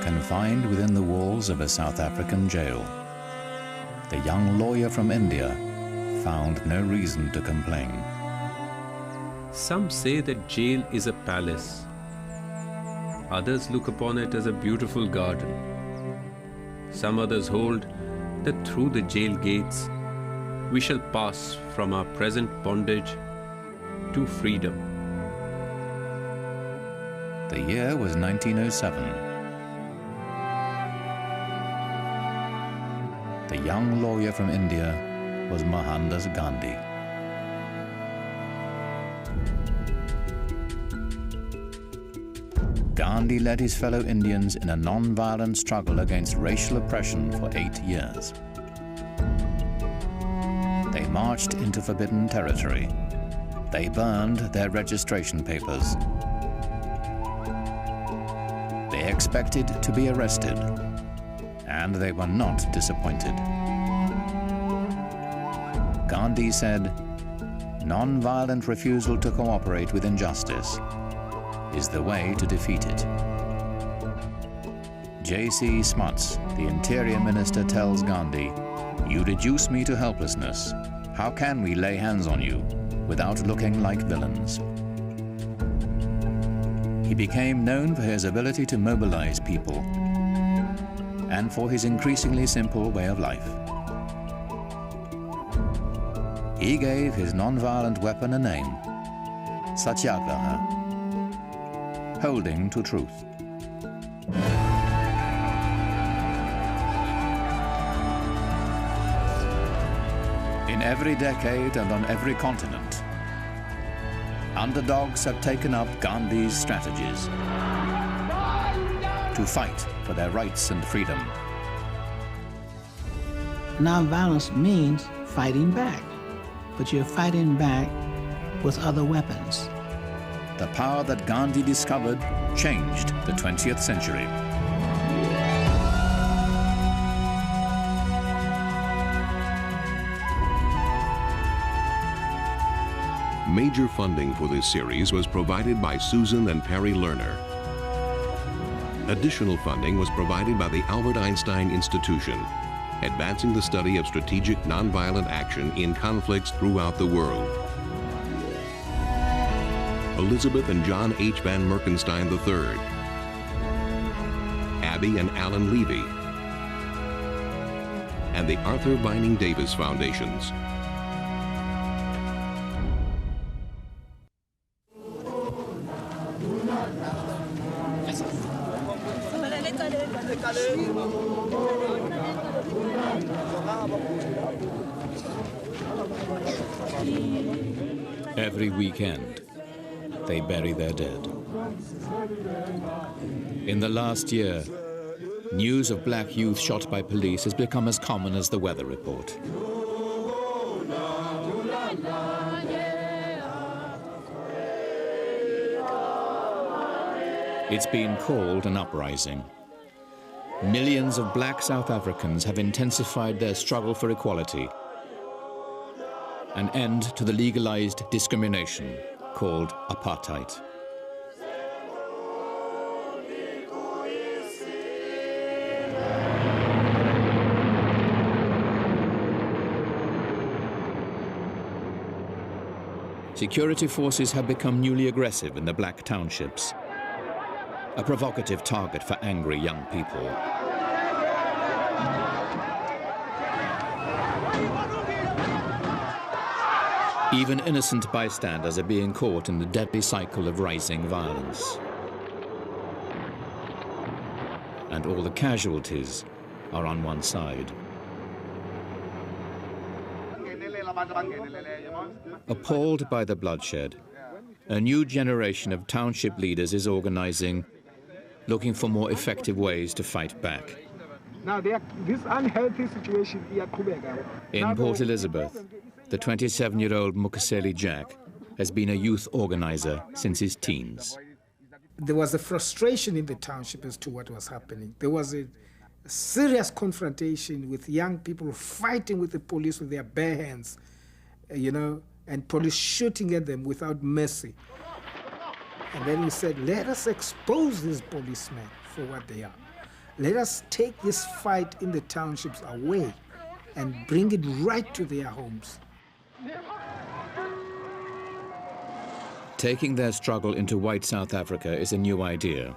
Confined within the walls of a South African jail, the young lawyer from India found no reason to complain. Some say that jail is a palace. Others look upon it as a beautiful garden. Some others hold that through the jail gates we shall pass from our present bondage to freedom. The year was 1907. The young lawyer from India was Mohandas Gandhi. Gandhi led his fellow Indians in a non-violent struggle against racial oppression for 8 years. They marched into forbidden territory. They burned their registration papers. They expected to be arrested, and they were not disappointed. Gandhi said, "Non-violent refusal to cooperate with injustice is the way to defeat it." J.C. Smuts, the Interior Minister, tells Gandhi, "You reduce me to helplessness. How can we lay hands on you without looking like villains?" He became known for his ability to mobilize people and for his increasingly simple way of life. He gave his non-violent weapon a name, Satyagraha, holding to truth. In every decade and on every continent, underdogs have taken up Gandhi's strategies to fight for their rights and freedom. Nonviolence means fighting back, but you're fighting back with other weapons. The power that Gandhi discovered changed the 20th century. Major funding for this series was provided by Susan and Perry Lerner. Additional funding was provided by the Albert Einstein Institution, advancing the study of strategic nonviolent action in conflicts throughout the world. Elizabeth and John H. Van Merkenstein III, Abby and Alan Levy, and the Arthur Vining Davis Foundations. Every weekend, they bury their dead. In the last year, news of black youth shot by police has become as common as the weather report. It's been called an uprising. Millions of black South Africans have intensified their struggle for equality, an end to the legalized discrimination called apartheid. Security forces have become newly aggressive in the black townships, a provocative target for angry young people. Even innocent bystanders are being caught in the deadly cycle of rising violence. And all the casualties are on one side. Appalled by the bloodshed, a new generation of township leaders is organizing, looking for more effective ways to fight back. Now, this unhealthy situation in Port Elizabeth, the 27-year-old Mukaseli Jack has been a youth organizer since his teens. There was a frustration in the township as to what was happening. There was a serious confrontation with young people fighting with the police with their bare hands, and police shooting at them without mercy. And then we said, let us expose these policemen for what they are. Let us take this fight in the townships away and bring it right to their homes. Taking their struggle into white South Africa is a new idea.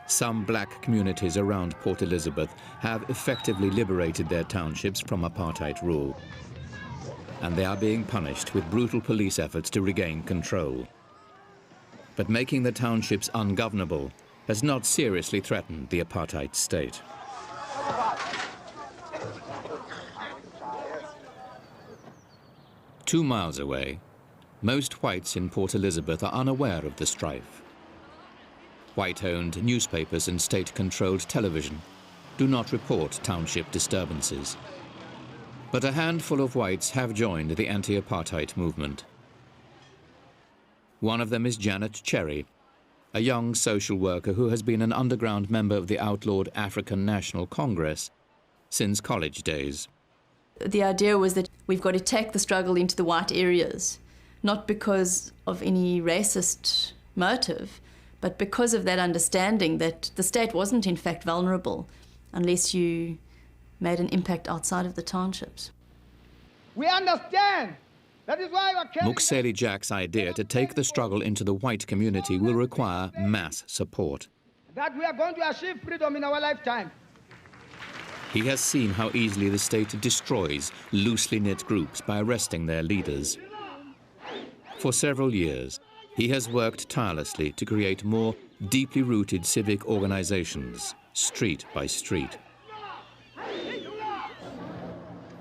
Some black communities around Port Elizabeth have effectively liberated their townships from apartheid rule, and they are being punished with brutal police efforts to regain control. But making the townships ungovernable has not seriously threatened the apartheid state. Two miles away, most whites in Port Elizabeth are unaware of the strife. White-owned newspapers and state-controlled television do not report township disturbances. But a handful of whites have joined the anti-apartheid movement. One of them is Janet Cherry, a young social worker who has been an underground member of the outlawed African National Congress since college days. The idea was that we've got to take the struggle into the white areas, not because of any racist motive, but because of that understanding that the state wasn't in fact vulnerable unless you made an impact outside of the townships. We understand. That is why Mukuseli Jack's idea to take the struggle into the white community will require mass support. that we are going to achieve freedom in our lifetime. He has seen how easily the state destroys loosely knit groups by arresting their leaders. For several years, he has worked tirelessly to create more deeply rooted civic organizations, street by street.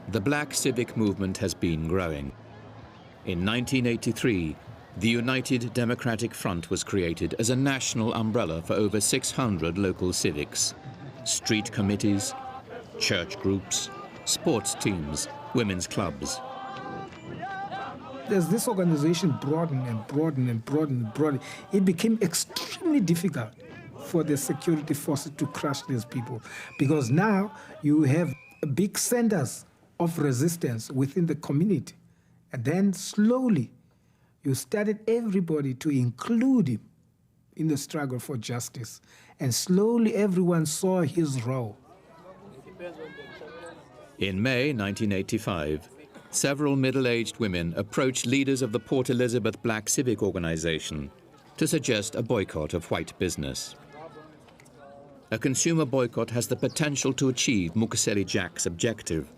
The black civic movement has been growing. In 1983, the United Democratic Front was created as a national umbrella for over 600 local civics, street committees, church groups, sports teams, women's clubs. As this organization broadened and broadened and broadened and broadened, it became extremely difficult for the security forces to crush these people, because now you have big centers of resistance within the community. And then slowly, you started everybody to include him in the struggle for justice. And slowly everyone saw his role. In May 1985, several middle-aged women approached leaders of the Port Elizabeth Black Civic Organization to suggest a boycott of white business. A consumer boycott has the potential to achieve Mukuseli Jack's objective,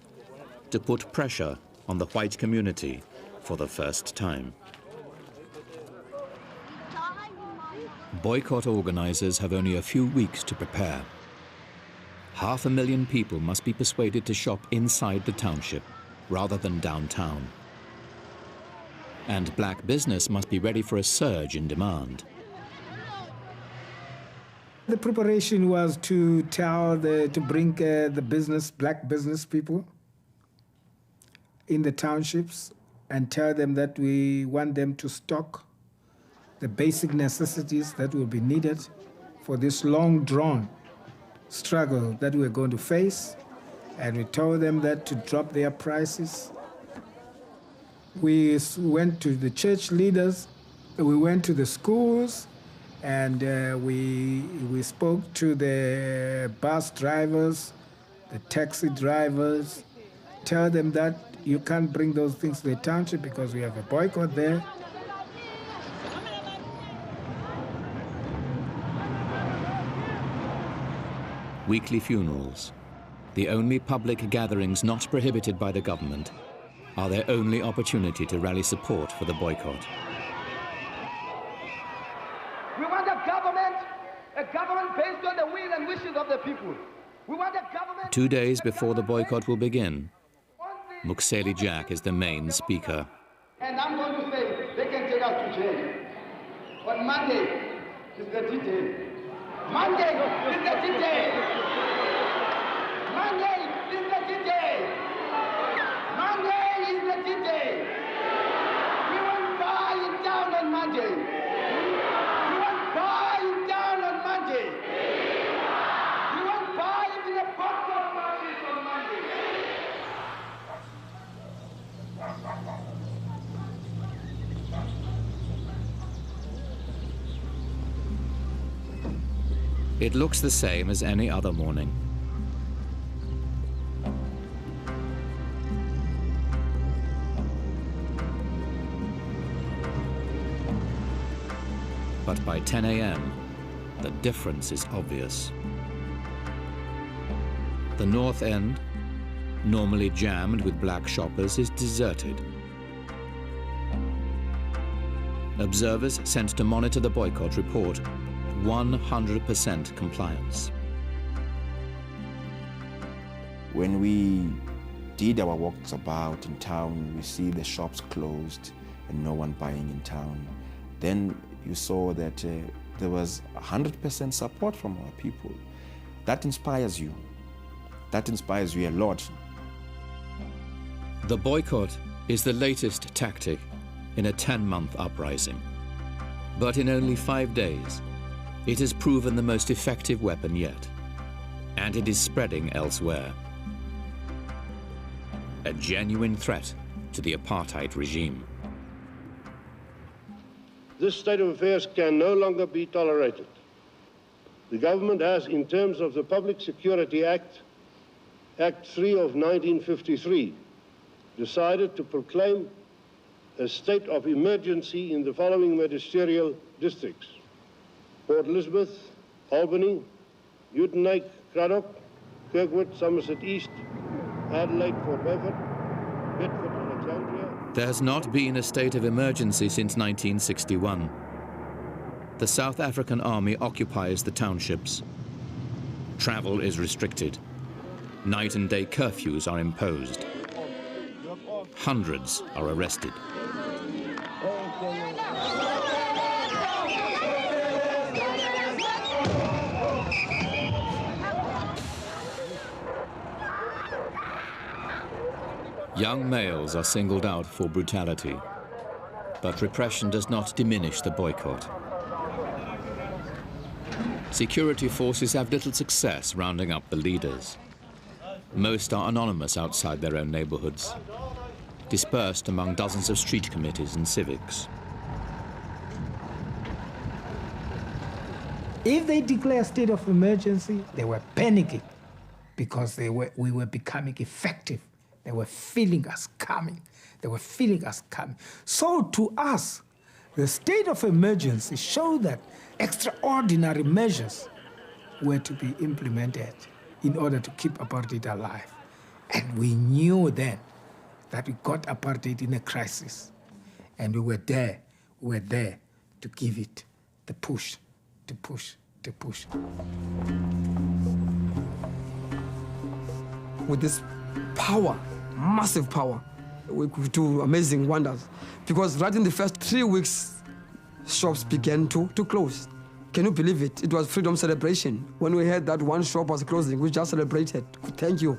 to put pressure on the white community for the first time. Boycott organizers have only a few weeks to prepare. 500,000 people must be persuaded to shop inside the township rather than downtown. And black business must be ready for a surge in demand. The preparation was to bring the black business people in the townships and tell them that we want them to stock the basic necessities that will be needed for this long-drawn struggle that we're going to face. And we told them that to drop their prices. We went to the church leaders, we went to the schools, and we spoke to the bus drivers, the taxi drivers, tell them that you can't bring those things to the township because we have a boycott there. Weekly funerals, the only public gatherings not prohibited by the government, are their only opportunity to rally support for the boycott. We want a government based on the will and wishes of the people. We want a government... 2 days before the boycott will begin, Mukuseli Jack is the main speaker. And I'm going to say, they can take us to jail. On Monday is the D-Day. Monday is the D-Day. Monday is the D-Day. Monday is the D-Day. We will buy it down on Monday. We will buy it down on Monday. We will buy it in a box of marches on Monday. It looks the same as any other morning. But by 10 a.m., the difference is obvious. The north end, normally jammed with black shoppers, is deserted. Observers sent to monitor the boycott report 100% compliance. When we did our walks about in town, we see the shops closed and no one buying in town. Then you saw that there was 100% support from our people. That inspires you. That inspires you a lot. The boycott is the latest tactic in a 10-month uprising. But in only 5 days, it has proven the most effective weapon yet, and it is spreading elsewhere. A genuine threat to the apartheid regime. This state of affairs can no longer be tolerated. The government has, in terms of the Public Security Act, Act 3 of 1953, decided to proclaim a state of emergency in the following magisterial districts: Port Elizabeth, Albany, Uitenhage, Cradock, Kirkwood, Somerset East, Adelaide, Fort Beaufort, Bedford, Alexandria. There has not been a state of emergency since 1961. The South African army occupies the townships. Travel is restricted. Night and day curfews are imposed. Hundreds are arrested. Young males are singled out for brutality, but repression does not diminish the boycott. Security forces have little success rounding up the leaders. Most are anonymous outside their own neighborhoods, dispersed among dozens of street committees and civics. If they declare a state of emergency, they were panicking because we were becoming effective. They were feeling us coming. They were feeling us coming. So to us, the state of emergency showed that extraordinary measures were to be implemented in order to keep apartheid alive. And we knew then that we got apartheid in a crisis. And we were there to give it the push, to push, to push. With this power, massive power, we could do amazing wonders. Because right in the first 3 weeks, shops began to close. Can you believe it? It was freedom celebration. When we heard that one shop was closing, we just celebrated. Thank you.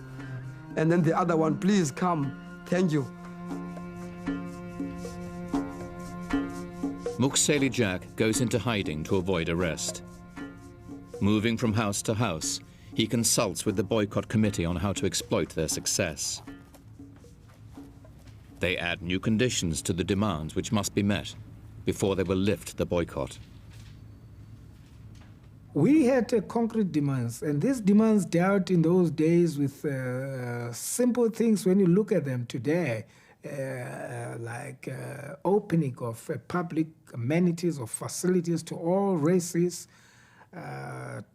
And then the other one, please come. Thank you. Mukseli Jack goes into hiding to avoid arrest. Moving from house to house, he consults with the boycott committee on how to exploit their success. They add new conditions to the demands which must be met before they will lift the boycott. We had concrete demands, and these demands dealt in those days with simple things when you look at them today, like opening of public amenities or facilities to all races,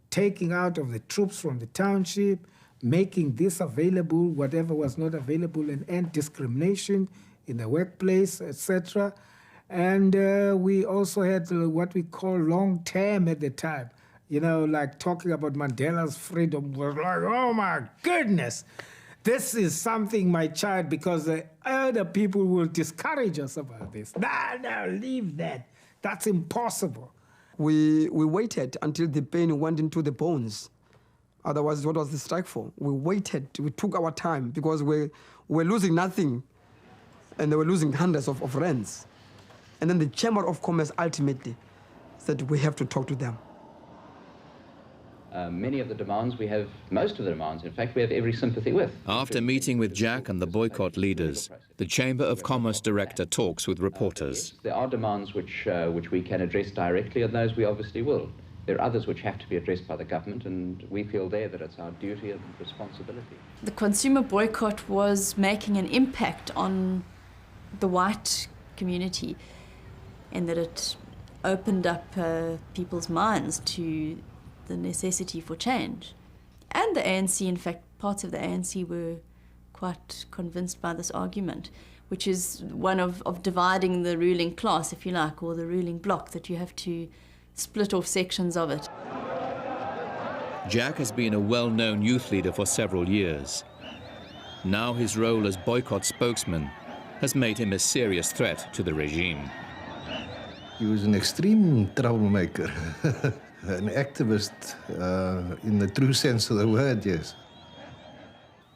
taking out of the troops from the township, making this available, whatever was not available, and end discrimination in the workplace, etc. And we also had what we call long term at the time. You know, like talking about Mandela's freedom was like, oh my goodness, this is something, my child, because the other people will discourage us about this. No, leave that. That's impossible. We waited until the pain went into the bones. Otherwise, what was the strike for? We waited, we took our time because we're losing nothing and they were losing hundreds of rands. And then the Chamber of Commerce ultimately said we have to talk to them. Many of the demands we have, most of the demands, in fact, we have every sympathy with. After meeting with Jack and the boycott leaders, the Chamber of Commerce director talks with reporters. There are demands which we can address directly, and those we obviously will. There are others which have to be addressed by the government, and we feel there that it's our duty and responsibility. The consumer boycott was making an impact on the white community, and that it opened up people's minds to the necessity for change. And the ANC, in fact, parts of the ANC were quite convinced by this argument, which is one of dividing the ruling class, if you like, or the ruling bloc, that you have to split off sections of it. Jack has been a well-known youth leader for several years. Now his role as boycott spokesman has made him a serious threat to the regime. He was an extreme troublemaker, an activist in the true sense of the word, yes.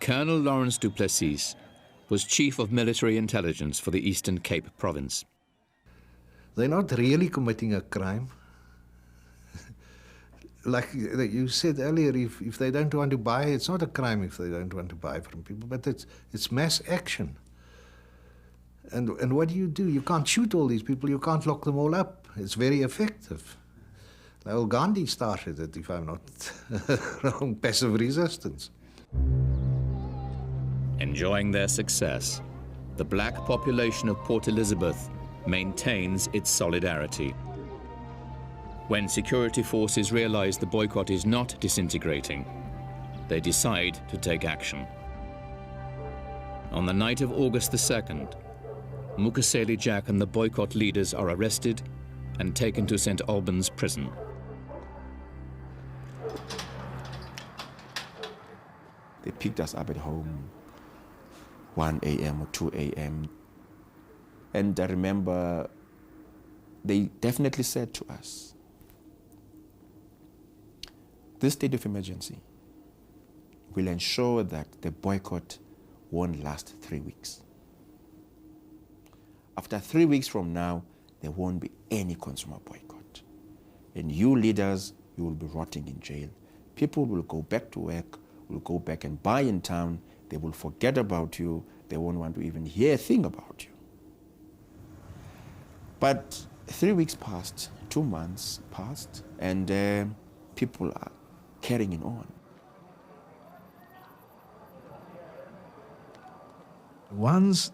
Colonel Lawrence du Plessis was Chief of Military Intelligence for the Eastern Cape Province. They're not really committing a crime. Like you said earlier, if they don't want to buy, it's not a crime if they don't want to buy from people, but it's mass action. And what do? You can't shoot all these people, you can't lock them all up. It's very effective. Well, Gandhi started it, if I'm not wrong, passive resistance. Enjoying their success, the black population of Port Elizabeth maintains its solidarity. When security forces realize the boycott is not disintegrating, they decide to take action. On the night of August the 2nd, Mukaseli Jack and the boycott leaders are arrested and taken to St. Albans prison. They picked us up at home, 1 a.m. or 2 a.m. And I remember they definitely said to us, this state of emergency will ensure that the boycott won't last 3 weeks. After 3 weeks from now, there won't be any consumer boycott. And you leaders, you will be rotting in jail. People will go back to work, will go back and buy in town. They will forget about you. They won't want to even hear a thing about you. But 3 weeks passed, 2 months passed, and people are carrying it on. Once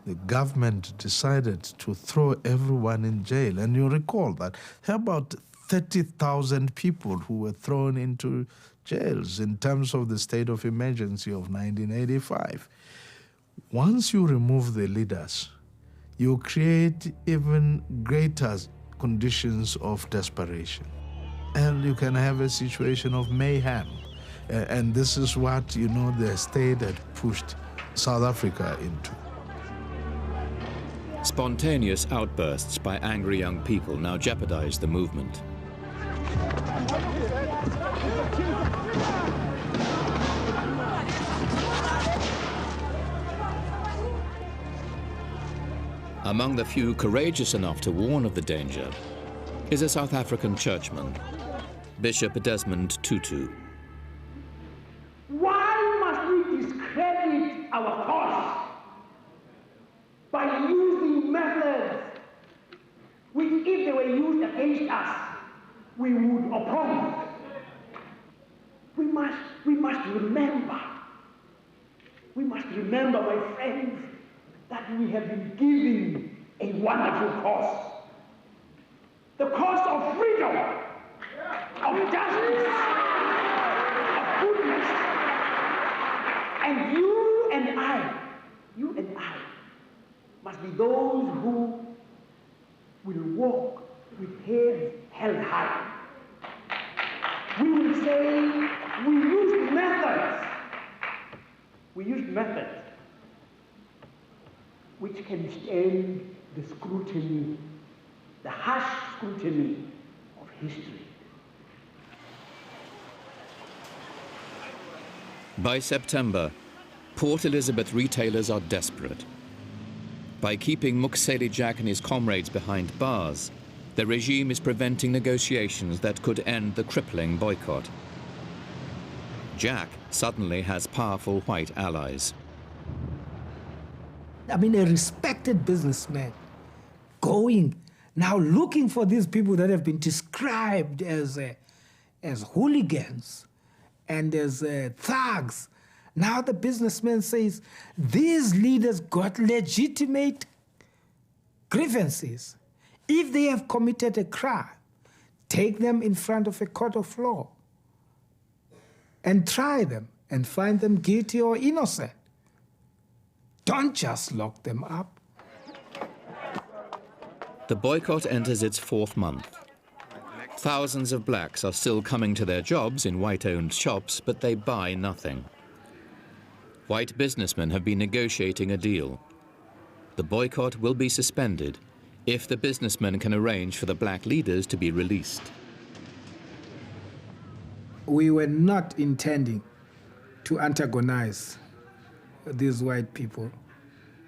the government decided to throw everyone in jail, and you recall that about 30,000 people who were thrown into jails in terms of the state of emergency of 1985. Once you remove the leaders, you create even greater conditions of desperation. And you can have a situation of mayhem. And this is what, the state had pushed South Africa into. Spontaneous outbursts by angry young people now jeopardize the movement. Among the few courageous enough to warn of the danger is a South African churchman, Bishop Desmond Tutu. Why must we discredit our cause by using methods which, if they were used against us, we would oppose? We must remember, my friends, that we have been given a wonderful cause. The cause of freedom, of justice, of goodness. And you and I must be those who will walk with heads held high. We will say we used methods which can stand the scrutiny, the harsh scrutiny of history. By September, Port Elizabeth retailers are desperate. By keeping Mukaseli Jack and his comrades behind bars, the regime is preventing negotiations that could end the crippling boycott. Jack suddenly has powerful white allies. I mean, a respected businessman going now looking for these people that have been described as hooligans and as thugs. Now the businessman says, these leaders got legitimate grievances. If they have committed a crime, take them in front of a court of law and try them and find them guilty or innocent. Don't just lock them up. The boycott enters its 4th month. Thousands of blacks are still coming to their jobs in white-owned shops, but they buy nothing. White businessmen have been negotiating a deal. The boycott will be suspended if the businessmen can arrange for the black leaders to be released. We were not intending to antagonize these white people,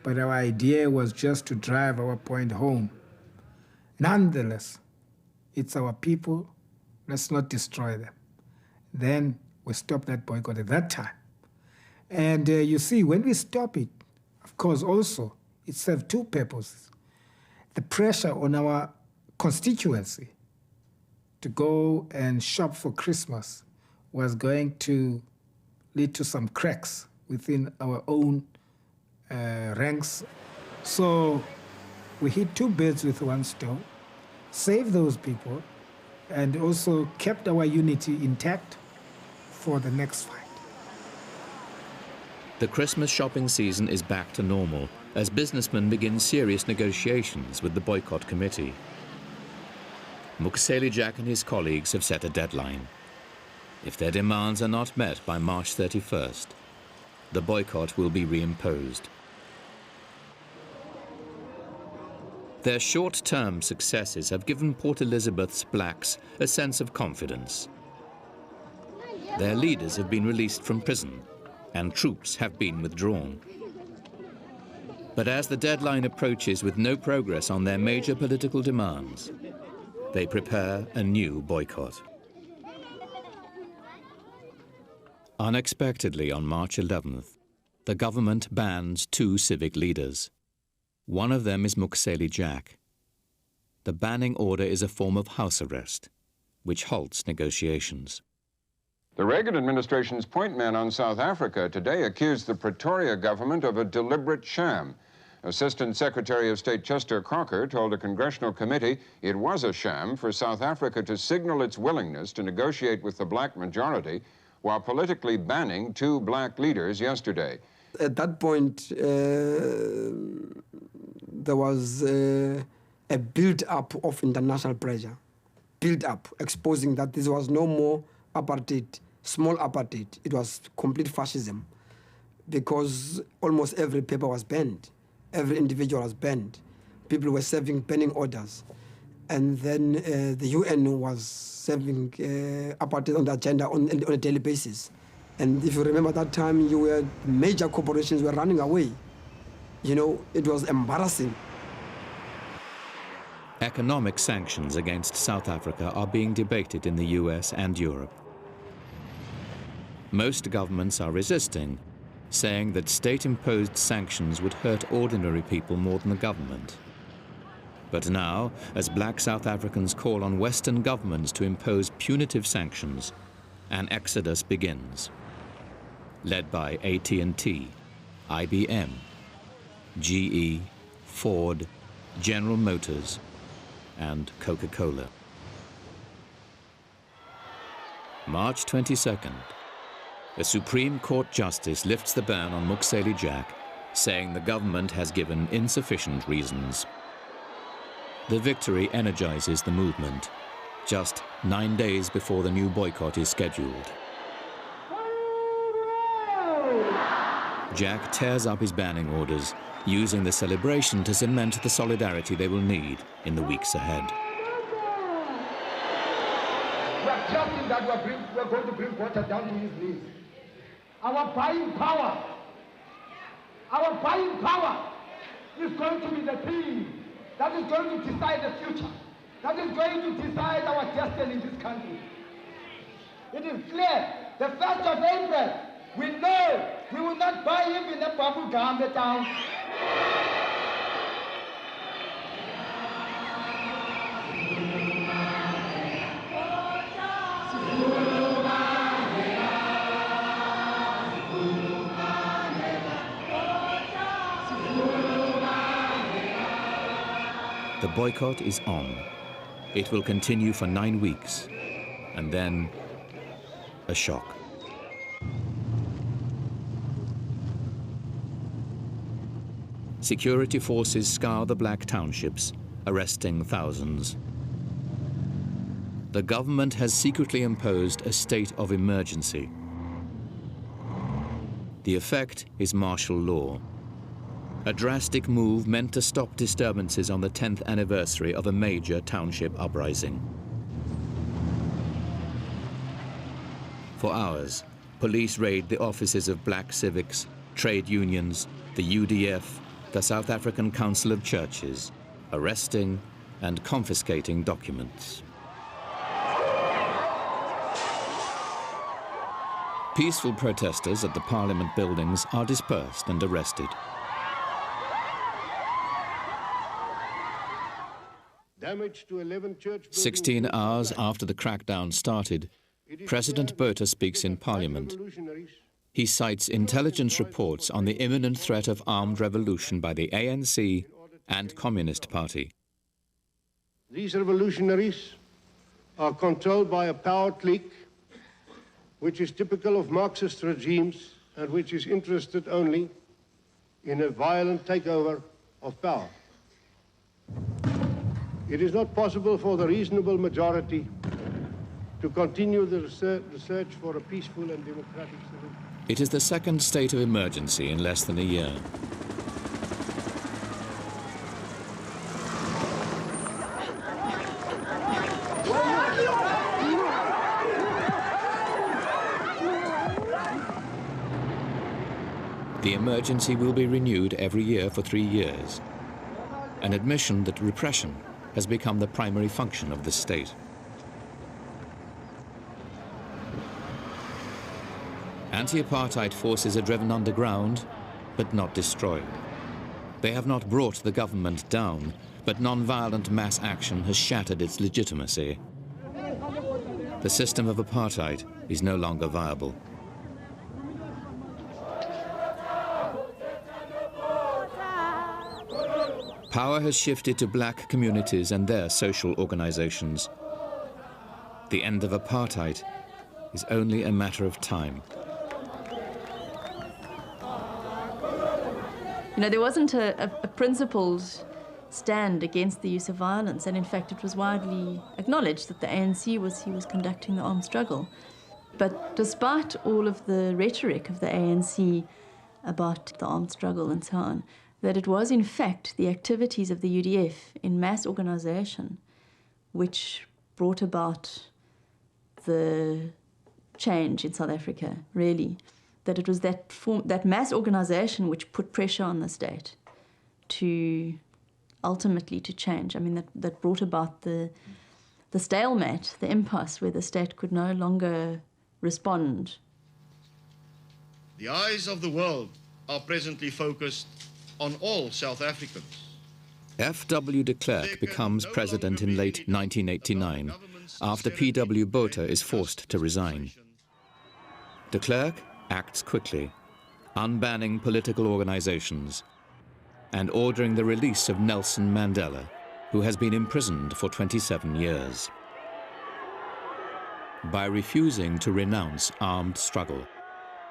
but our idea was just to drive our point home. Nonetheless, it's our people, let's not destroy them. Then we stopped that boycott at that time. And you see, when we stop it, of course, also, it served 2 purposes. The pressure on our constituency to go and shop for Christmas was going to lead to some cracks within our own ranks. So we hit 2 birds with 1 stone, saved those people, and also kept our unity intact for the next fight. The Christmas shopping season is back to normal as businessmen begin serious negotiations with the boycott committee. Mukaseli Jack and his colleagues have set a deadline. If their demands are not met by March 31st, the boycott will be reimposed. Their short-term successes have given Port Elizabeth's blacks a sense of confidence. Their leaders have been released from prison, and troops have been withdrawn. But as the deadline approaches with no progress on their major political demands, they prepare a new boycott. Unexpectedly, on March 11th, the government bans 2 civic leaders. One of them is Mukaseli Jack. The banning order is a form of house arrest, which halts negotiations. The Reagan administration's point man on South Africa today accused the Pretoria government of a deliberate sham. Assistant Secretary of State Chester Crocker told a congressional committee it was a sham for South Africa to signal its willingness to negotiate with the black majority while politically banning 2 black leaders yesterday. At that point, there was a build-up of international pressure, build-up, exposing that this was no more apartheid, small apartheid. It was complete fascism because almost every paper was banned. Every individual was banned. People were serving banning orders. And then the UN was serving apartheid on the agenda on a daily basis. And if you remember that time, major corporations were running away. You know, it was embarrassing. Economic sanctions against South Africa are being debated in the US and Europe. Most governments are resisting, saying that state-imposed sanctions would hurt ordinary people more than the government. But now, as black South Africans call on Western governments to impose punitive sanctions, an exodus begins, led by AT&T, IBM, GE, Ford, General Motors, and Coca-Cola. March 22nd, a Supreme Court justice lifts the ban on Mukaseli Jack, saying the government has given insufficient reasons. The victory energizes the movement, just 9 days before the new boycott is scheduled. Jack tears up his banning orders, using the celebration to cement the solidarity they will need in the weeks ahead. We are trusting that we're going to bring water down to his knees. Our buying power is going to be the thing that is going to decide the future, that is going to decide our destiny in this country. It is clear, the 1st of April, we know we will not buy even a bubble gum town. The boycott is on. It will continue for 9 weeks, and then a shock. Security forces scour the black townships, arresting thousands. The government has secretly imposed a state of emergency. The effect is martial law, a drastic move meant to stop disturbances on the 10th anniversary of a major township uprising. For hours, police raid the offices of black civics, trade unions, the UDF, the South African Council of Churches, arresting and confiscating documents. Peaceful protesters at the Parliament buildings are dispersed and arrested. Damage to 11 church buildings. 16 hours after the crackdown started, President Botha speaks in Parliament. He cites intelligence reports on the imminent threat of armed revolution by the ANC and Communist Party. These revolutionaries are controlled by a power clique which is typical of Marxist regimes and which is interested only in a violent takeover of power. It is not possible for the reasonable majority to continue the search for a peaceful and democratic solution. It is the second state of emergency in less than a year. The emergency will be renewed every year for 3 years, an admission that repression has become the primary function of the state. Anti-apartheid forces are driven underground, but not destroyed. They have not brought the government down, but non-violent mass action has shattered its legitimacy. The system of apartheid is no longer viable. Power has shifted to black communities and their social organizations. The end of apartheid is only a matter of time. You know, there wasn't a principled stand against the use of violence, and in fact it was widely acknowledged that the ANC was conducting the armed struggle. But despite all of the rhetoric of the ANC about the armed struggle and so on, that it was in fact the activities of the UDF in mass organization which brought about the change in South Africa, really. That it was that mass organization which put pressure on the state to ultimately to change. I mean, that brought about the stalemate, the impasse where the state could no longer respond. The eyes of the world are presently focused on all South Africans. F.W. de Klerk becomes president in late 1989 after P.W. Botha is forced to resign. De Klerk acts quickly, unbanning political organizations and ordering the release of Nelson Mandela, who has been imprisoned for 27 years. By refusing to renounce armed struggle,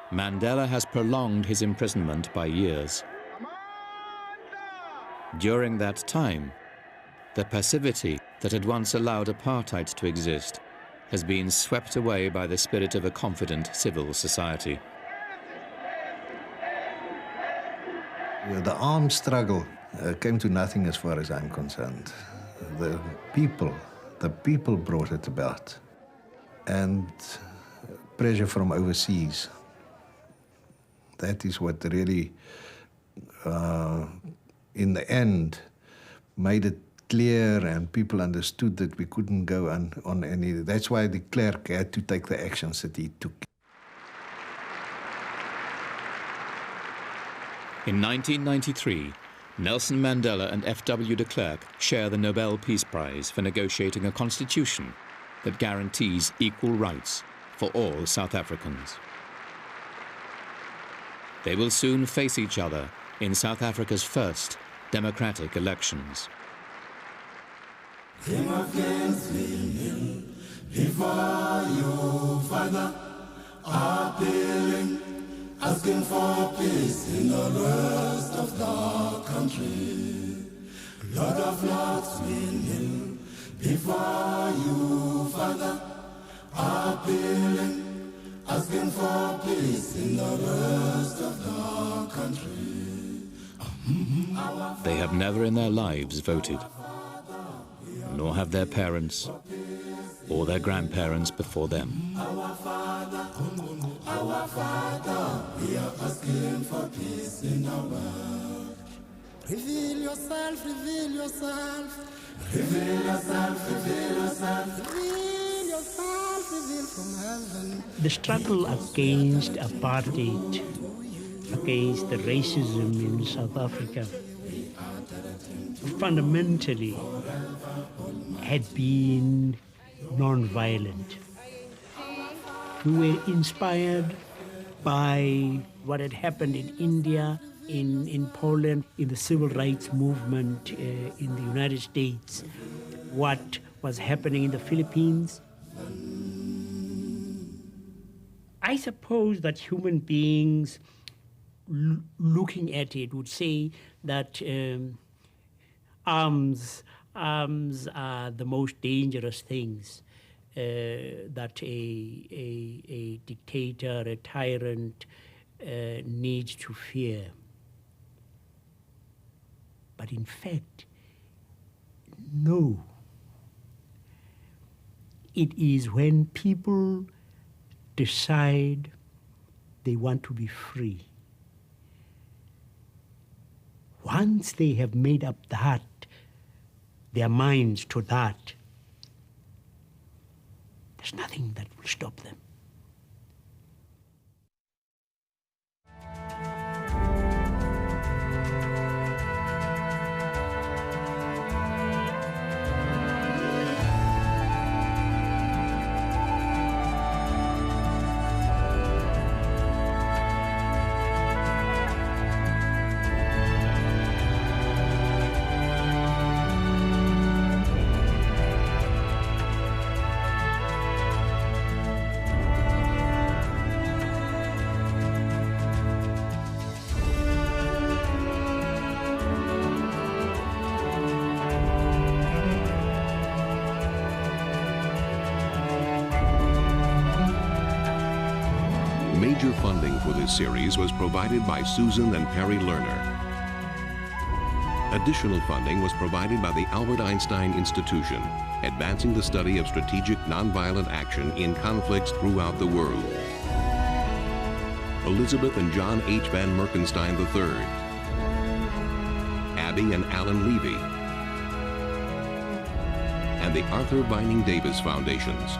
Mandela has prolonged his imprisonment by years. During that time, the passivity that had once allowed apartheid to exist has been swept away by the spirit of a confident civil society. The armed struggle came to nothing as far as I'm concerned. The people brought it about. And pressure from overseas. That is what really, in the end, made it clear and people understood that we couldn't go on any. That's why de Klerk had to take the actions that he took. In 1993, Nelson Mandela and F.W. de Klerk share the Nobel Peace Prize for negotiating a constitution that guarantees equal rights for all South Africans. They will soon face each other in South Africa's first democratic elections. King of Kings, we kneel before you, Father, appealing, asking for peace in the rest of the country. Lord of Lords, we kneel before you, Father, appealing, asking for peace in the rest of the country. They have never in their lives voted, nor have their parents or their grandparents before them. Our Father, we are asking for peace in our world. Reveal yourself, reveal yourself, reveal yourself, reveal yourself, reveal yourself, reveal from heaven. The struggle against apartheid, against the racism in South Africa, fundamentally had been non-violent. We were inspired by what had happened in India, in Poland, in the civil rights movement in the United States, what was happening in the Philippines. I suppose that human beings looking at it would say that arms are the most dangerous things that a dictator, a tyrant needs to fear. But in fact, no. It is when people decide they want to be free. Once they have made up their minds to that, there's nothing that will stop them. Major funding for this series was provided by Susan and Perry Lerner. Additional funding was provided by the Albert Einstein Institution, advancing the study of strategic nonviolent action in conflicts throughout the world. Elizabeth and John H. Van Merkenstein III, Abby and Alan Levy, and the Arthur Vining Davis Foundations.